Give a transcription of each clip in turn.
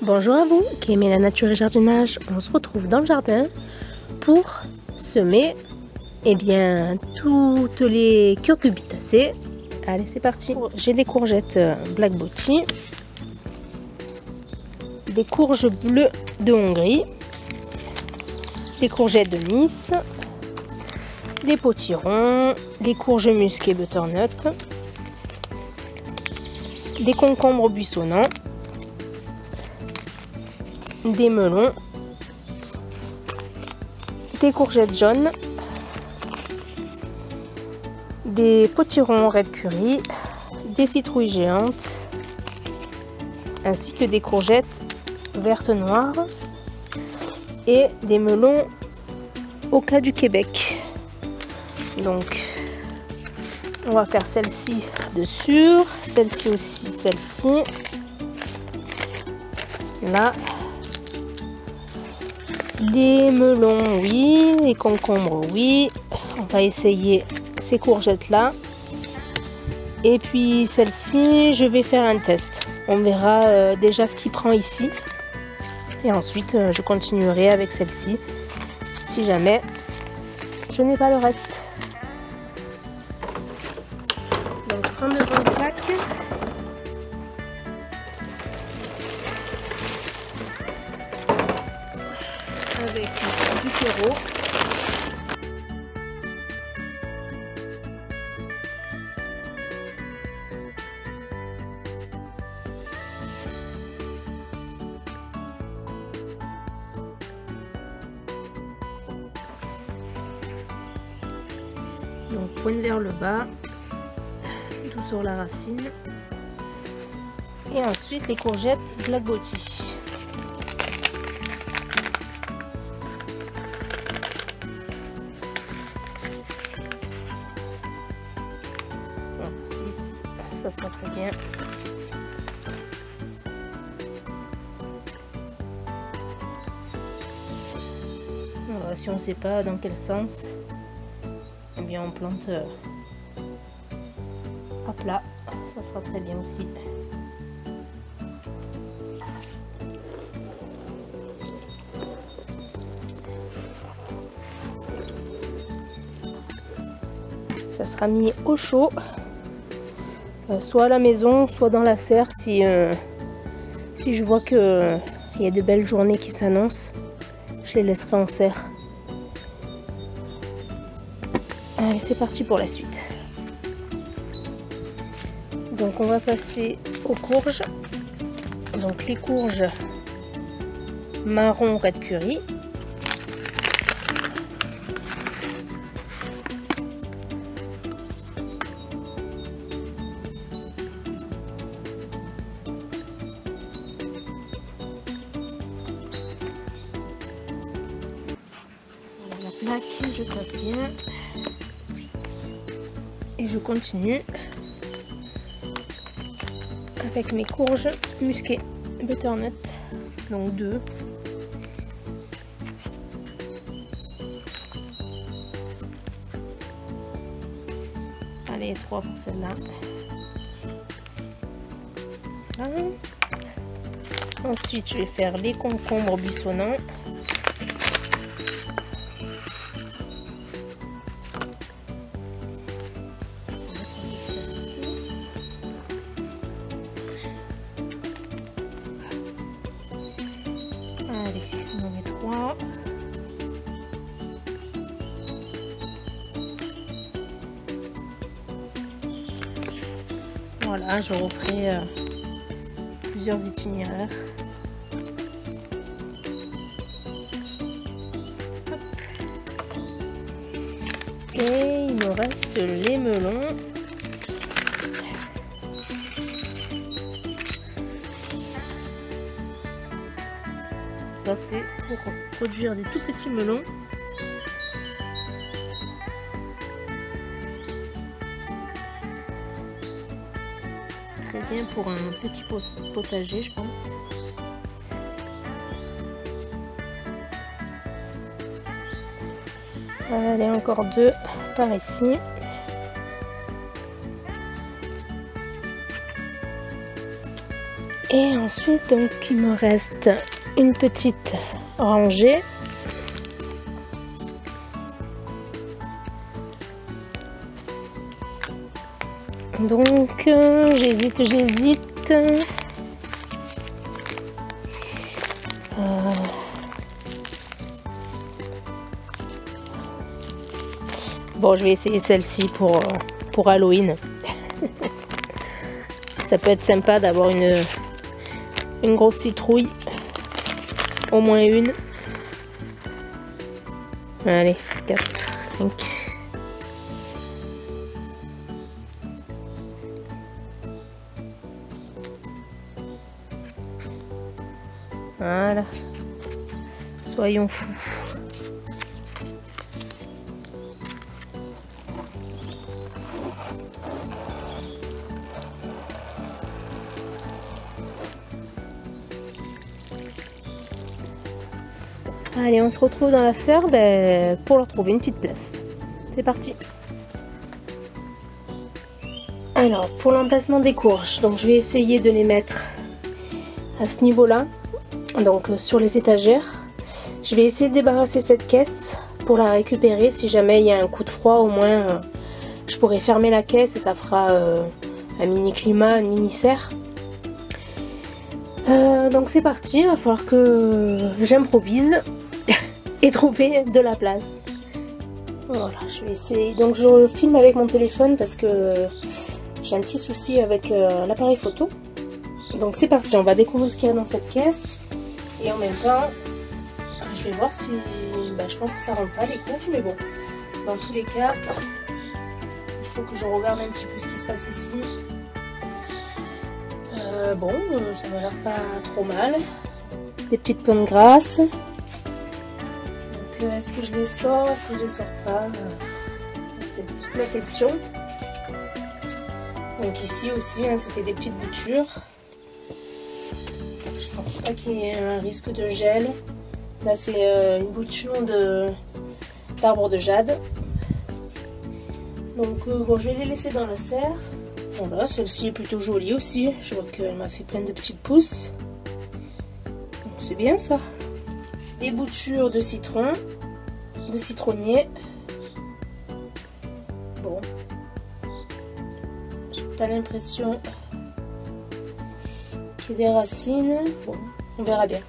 Bonjour à vous qui aimez la nature et jardinage. On se retrouve dans le jardin pour semer toutes les cucurbitacées. Allez, c'est parti. J'ai des courgettes Black Beauty, des courges bleues de Hongrie, des courgettes de Nice, des potirons, des courges musquées butternut, des concombres buissonnants, des melons, des courgettes jaunes, des potirons red curry, des citrouilles géantes, ainsi que des courgettes vertes noires et des melons Oka du Québec. Donc on va faire celle-ci dessus, celle-ci aussi, celle-ci là. Les melons, oui. Les concombres, oui. On va essayer ces courgettes là. Et puis celle-ci, je vais faire un test. On verra déjà ce qu'il prend ici. Et ensuite, je continuerai avec celle-ci. Si jamais je n'ai pas le reste. Donc je prends de bonnes plaques. Avec du terreau. Donc pointe vers le bas, tout sur la racine. Et ensuite les courgettes Black Beauty. Ça sera très bien. Alors, si on ne sait pas dans quel sens, eh bien on plante à plat, ça sera très bien aussi. Ça sera mis au chaud. Soit à la maison, soit dans la serre si je vois qu'il y a de belles journées qui s'annoncent. Je les laisserai en serre. Allez, c'est parti pour la suite. Donc on va passer aux courges. Donc les courges marron red curry. Je passe bien et je continue avec mes courges musquées butternut, donc 2. Allez, 3 pour celle-là. Voilà. Ensuite je vais faire les concombres buissonnants. Allez, on en met 3. Voilà, je referai plusieurs itinéraires. Hop. Et il me reste les melons. Ça c'est pour produire des tout petits melons. C'est très bien pour un petit potager, je pense. Allez, encore 2 par ici. Et ensuite, donc, il me reste une petite rangée. Donc, j'hésite. Bon, je vais essayer celle-ci pour Halloween. Ça peut être sympa d'avoir une grosse citrouille. Au moins une. Allez, 4, 5. Voilà. Soyons fous. Allez, on se retrouve dans la serre pour leur trouver une petite place. C'est parti. Alors, pour l'emplacement des courges, donc je vais essayer de les mettre à ce niveau-là, donc sur les étagères. Je vais essayer de débarrasser cette caisse pour la récupérer. Si jamais il y a un coup de froid, au moins je pourrai fermer la caisse et ça fera un mini climat, une mini serre. Donc c'est parti, il va falloir que j'improvise et trouver de la place. Voilà, je vais essayer. Donc je filme avec mon téléphone parce que j'ai un petit souci avec l'appareil photo. Donc c'est parti, on va découvrir ce qu'il y a dans cette caisse. Et en même temps, je vais voir si... je pense que ça rentre pas les courges, mais bon. Dans tous les cas, il faut que je regarde un petit peu ce qui se passe ici. Bon, ça m'a l'air pas trop mal. Des petites pommes grasses. Donc est-ce que je les sors, est-ce que je les sors pas? C'est toute la question. Donc ici aussi, hein, c'était des petites boutures. Je pense pas qu'il y ait un risque de gel. Là c'est une bouture d'arbre de jade. Donc bon, je vais les laisser dans la serre. Voilà, celle-ci est plutôt jolie aussi. Je vois qu'elle m'a fait plein de petites pousses. Donc c'est bien ça. Des boutures de citron, de citronnier. Bon. J'ai pas l'impression qu'il y ait des racines. Bon, on verra bien.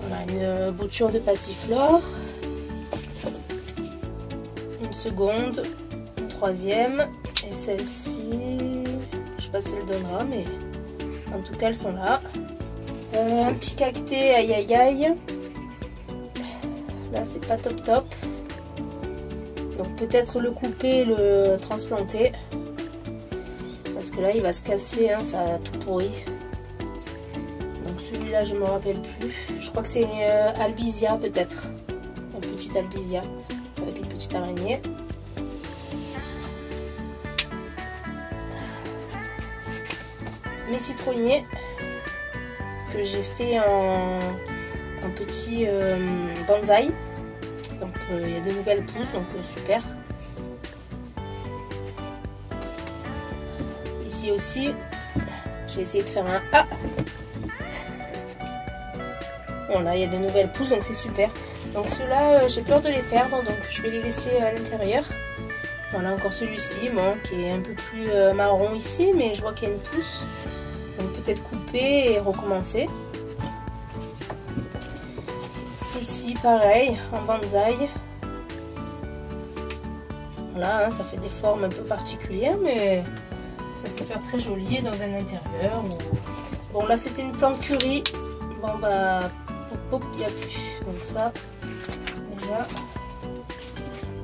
Voilà, une bouture de passiflore. Une seconde. Une troisième. Et celle-ci... je sais pas si elle donnera, mais en tout cas elles sont là. Un petit cacté, aïe aïe aïe. Là c'est pas top top. Donc peut-être le couper, le transplanter. Parce que là il va se casser, hein, ça a tout pourri. Donc celui-là je me rappelle plus. Je crois que c'est Albizia peut-être. Un petit Albizia avec une petite araignée. Mes citronniers que j'ai fait en petit bonsaï. Donc il y a de nouvelles pousses, donc super. Ici aussi, j'ai essayé de faire un A. Voilà, il y a de nouvelles pousses, donc c'est super. Donc ceux-là, j'ai peur de les perdre, donc je vais les laisser à l'intérieur. Voilà, encore celui-ci, bon, qui est un peu plus marron ici, mais je vois qu'il y a une pousse. Donc peut-être couper et recommencer. Ici pareil, en bonsaï. Voilà, hein, ça fait des formes un peu particulières, mais ça peut faire très joli dans un intérieur. Bon là c'était une plante curry. Bon bah, hop, il n'y a plus. Donc ça, déjà,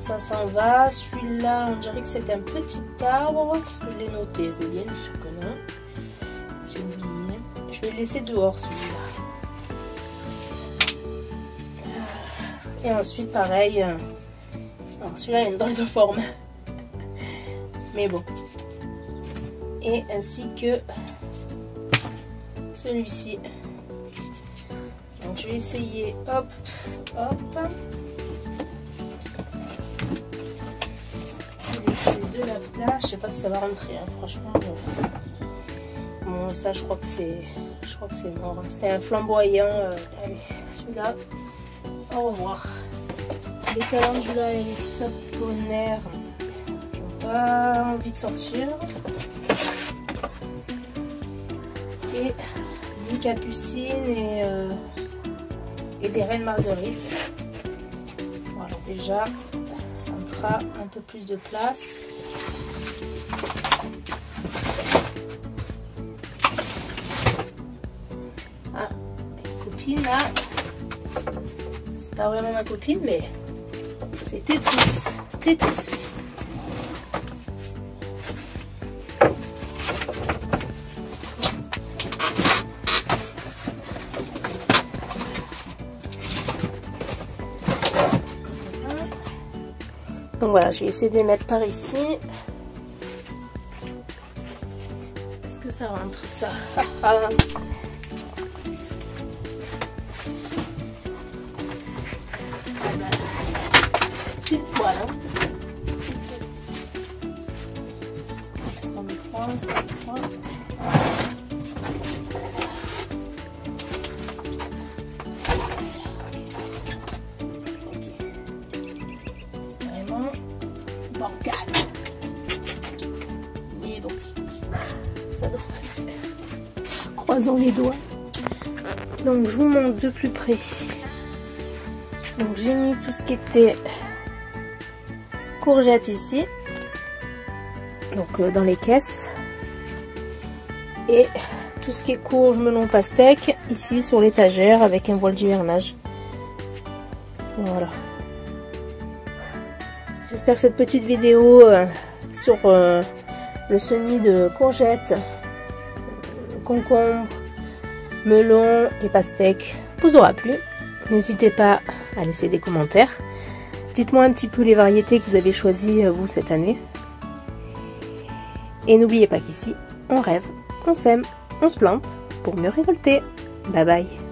ça s'en va. Celui-là, on dirait que c'est un petit arbre, parce que je l'ai noté, de bien sûr que non. J'ai oublié. Je vais le laisser dehors celui-là. Et ensuite pareil, celui-là il a une drôle de forme. Mais bon. Et ainsi que celui-ci. Donc je vais essayer, hop, hop. Je vais laisser de la place. Je sais pas si ça va rentrer, hein, franchement. Bon, ça je crois que crois que c'est mort. C'était un flamboyant. Allez, celui-là, au revoir. Les calendula et les saponaires, qui n'ont pas envie de sortir. Et une capucine et des reines marguerites. Voilà, déjà, ça me fera un peu plus de place. Ah, une copine là. C'est pas vraiment ma copine, mais c'est Tetris. Tetris. Donc voilà, je vais essayer de les mettre par ici. Est-ce que ça rentre ça? Petite poêle, hein. Est-ce qu'on met 3? Est-ce qu'on met 3? C'est vraiment bancal. Mais bon, ça devrait le faire. Croisons les doigts. Donc je vous montre de plus près. Donc j'ai mis tout ce qui était courgettes ici, donc dans les caisses, et tout ce qui est courge, melon, pastèque ici sur l'étagère avec un voile d'hivernage. Voilà. J'espère que cette petite vidéo sur le semis de courgettes, concombres, melon et pastèque vous aura plu. N'hésitez pas à laisser des commentaires. Dites-moi un petit peu les variétés que vous avez choisies vous cette année. Et n'oubliez pas qu'ici, on rêve, on sème, on se plante pour mieux récolter. Bye bye.